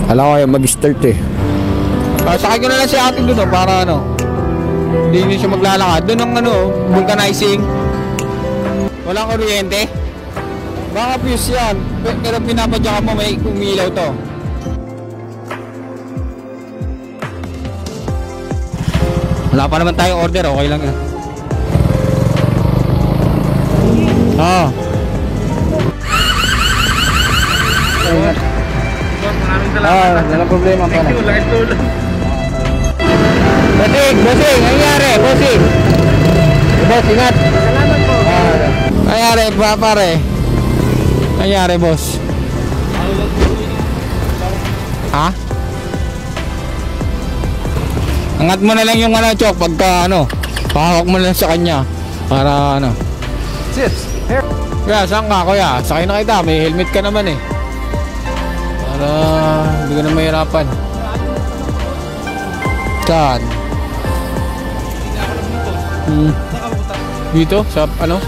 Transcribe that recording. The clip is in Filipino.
Alam ko yung mag-start eh. Sakay ko na lang si ate doon para ano, hindi nyo siya maglalakad. Doon ang ano, vulcanizing. Walang kuryente. Baka fuse yan. Pero pinapadyakan mo, may umilaw to. Wala pa naman tayong order, okay lang yan. Walang problema pa na. Bossing, nangyari, bossing. Boss, ingat. Salamat po. Nangyari, pare. Nangyari, boss. Ha? Angat mo na lang yung ano, Chok, pagka ano, pahawak mo lang sa kanya. Para ano. Tips. Kuya, saan ka, kuya? Sakay na kita, may helmet ka naman eh. Para hindi ka na mahirapan. Saan? Dito? Sa ano?